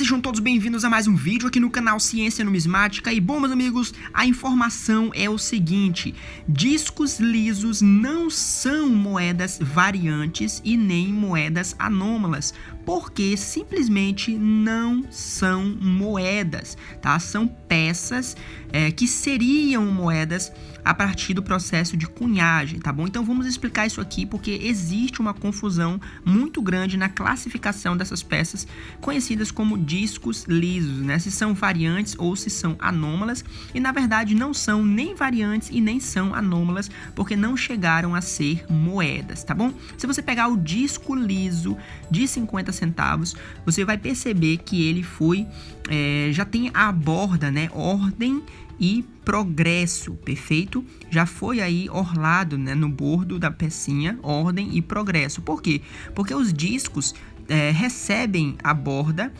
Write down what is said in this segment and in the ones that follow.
sejam todos bem-vindos a mais um vídeo aqui no canal Ciência Numismática. E bom, meus amigos, a informação é o seguinte: discos lisos não são moedas variantes e nem moedas anômalas, porque simplesmente não são moedas, tá? São peças que seriam moedas a partir do processo de cunhagem, tá bom? Então vamos explicar isso aqui porque existe uma confusão muito grande na classificação dessas peças conhecidas como discos lisos, né? Se são variantes ou se são anômalas, e na verdade não são nem variantes e nem são anômalas, porque não chegaram a ser moedas, tá bom? Se você pegar o disco liso de 50 centavos, você vai perceber que ele foi, já tem a borda, né? Ordem e progresso, perfeito? Já foi aí orlado, né, no bordo da pecinha, ordem e progresso. Por quê? Porque os discos recebem a borda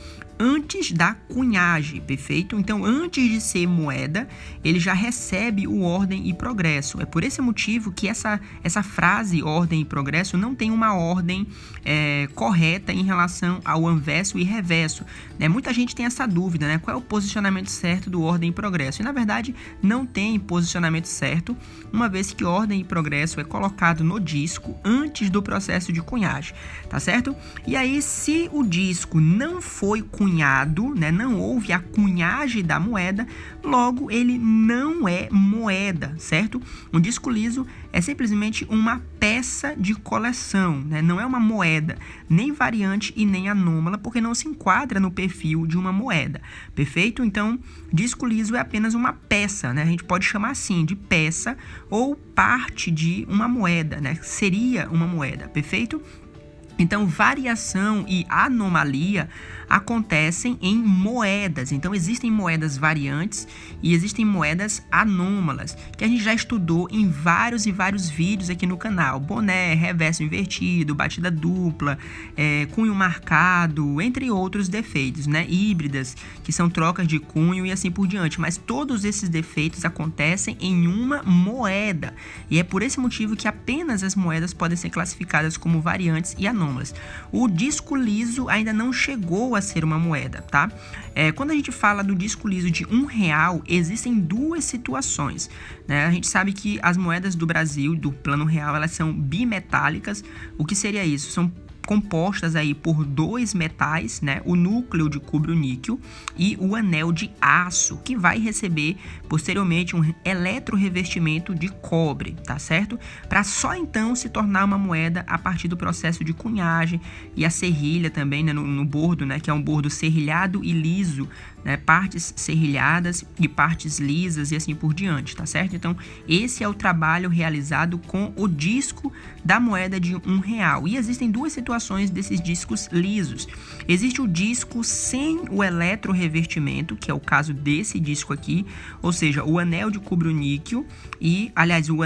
antes da cunhagem, perfeito? Então, antes de ser moeda, ele já recebe o ordem e progresso. É por esse motivo que essa frase ordem e progresso não tem uma ordem correta em relação ao anverso e reverso, né? Muita gente tem essa dúvida, né? Qual é o posicionamento certo do ordem e progresso? E, na verdade, não tem posicionamento certo, uma vez que ordem e progresso é colocado no disco antes do processo de cunhagem, tá certo? E aí, se o disco não foi cunhado, né, não houve a cunhagem da moeda, logo ele não é moeda, certo? Um disco liso é simplesmente uma peça de coleção, né? Não é uma moeda, nem variante e nem anômala, porque não se enquadra no perfil de uma moeda, perfeito? Então, disco liso é apenas uma peça, né? A gente pode chamar assim de peça ou parte de uma moeda, né? Seria uma moeda, perfeito? Então, variação e anomalia acontecem em moedas. Então, existem moedas variantes e existem moedas anômalas, que a gente já estudou em vários e vários vídeos aqui no canal. Boné, reverso invertido, batida dupla, cunho marcado, entre outros defeitos, né? Híbridas, que são trocas de cunho e assim por diante. Mas todos esses defeitos acontecem em uma moeda. E é por esse motivo que apenas as moedas podem ser classificadas como variantes e anômalas. O disco liso ainda não chegou a ser uma moeda, tá? Quando a gente fala do disco liso de R$1, existem duas situações, né? A gente sabe que as moedas do Brasil, do plano real, elas são bimetálicas. O que seria isso? São compostas aí por dois metais, né? O núcleo de cobre níquel e o anel de aço, que vai receber posteriormente um eletrorevestimento de cobre, tá certo? Para só então se tornar uma moeda a partir do processo de cunhagem e a serrilha também, né? No bordo, né? Que é um bordo serrilhado e liso, né? Partes serrilhadas e partes lisas e assim por diante, tá certo? Então, esse é o trabalho realizado com o disco da moeda de R$1. E existem duas situações desses discos lisos. Existe o disco sem o eletrorevestimento, que é o caso desse disco aqui, ou seja, o anel de cobre-níquel e, aliás, o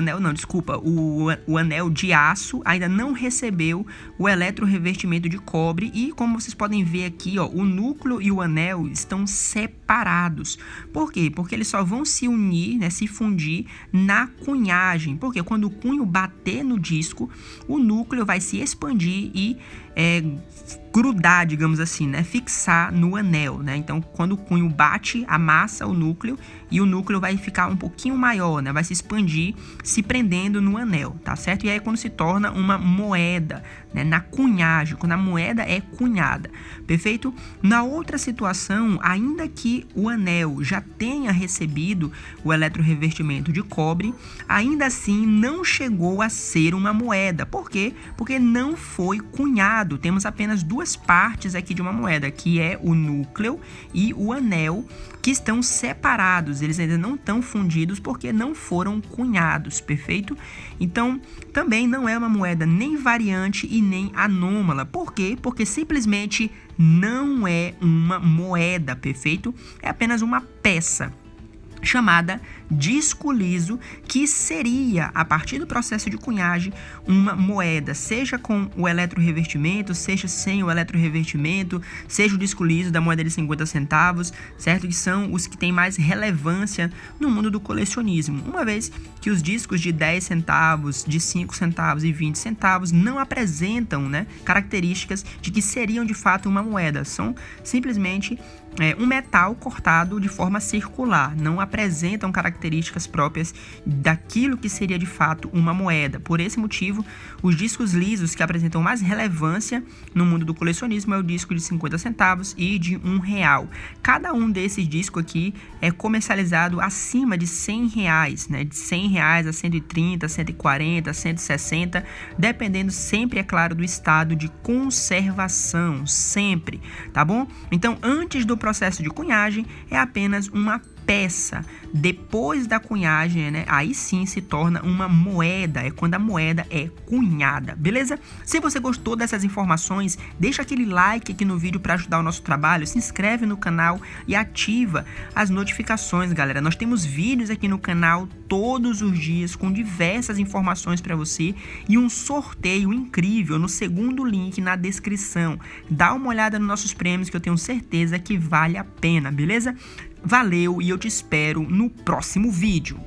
anel de aço ainda não recebeu o eletrorevestimento de cobre e, como vocês podem ver aqui, ó, o núcleo e o anel estão separados. Por quê? Porque eles só vão se unir, né, se fundir na cunhagem. Porque quando o cunho bater no disco, o núcleo vai se expandir e grudar, digamos assim, né? Fixar no anel, né? Então, quando o cunho bate, amassa o núcleo e o núcleo vai ficar um pouquinho maior, né? Vai se expandir, se prendendo no anel, tá certo? E aí, quando se torna uma moeda, né? Na cunhagem, quando a moeda é cunhada, perfeito? Na outra situação, ainda que o anel já tenha recebido o eletrorevestimento de cobre, ainda assim não chegou a ser uma moeda. Por quê? Porque não foi cunhado. Temos apenas duas partes aqui de uma moeda, que é o núcleo e o anel, que estão separados. Eles ainda não estão fundidos porque não foram cunhados, perfeito? Então, também não é uma moeda nem variante e nem anômala. Por quê? Porque simplesmente não é uma moeda, perfeito? É apenas uma peça. chamada disco liso, que seria, a partir do processo de cunhagem, uma moeda, seja com o eletrorevertimento, seja sem o eletrorevertimento, seja o disco liso da moeda de 50 centavos, certo? Que são os que têm mais relevância no mundo do colecionismo, uma vez que os discos de 10 centavos, de 5 centavos e 20 centavos não apresentam, né, características de que seriam de fato uma moeda, são simplesmente um metal cortado de forma circular, não apresentam características próprias daquilo que seria de fato uma moeda. Por esse motivo, os discos lisos que apresentam mais relevância no mundo do colecionismo é o disco de 50 centavos e de R$1. Cada um desses discos aqui é comercializado acima de R$100, né? De R$100 a 130, 140, 160, dependendo sempre, é claro, do estado de conservação, sempre, tá bom? Então, antes do processo de cunhagem, é apenas uma peça. Depois da cunhagem, né, aí sim se torna uma moeda, é quando a moeda é cunhada, beleza? Se você gostou dessas informações, deixa aquele like aqui no vídeo para ajudar o nosso trabalho, se inscreve no canal e ativa as notificações, galera. Nós temos vídeos aqui no canal todos os dias com diversas informações para você e um sorteio incrível no segundo link na descrição. Dá uma olhada nos nossos prêmios que eu tenho certeza que vale a pena, beleza? Valeu e eu te espero no próximo vídeo.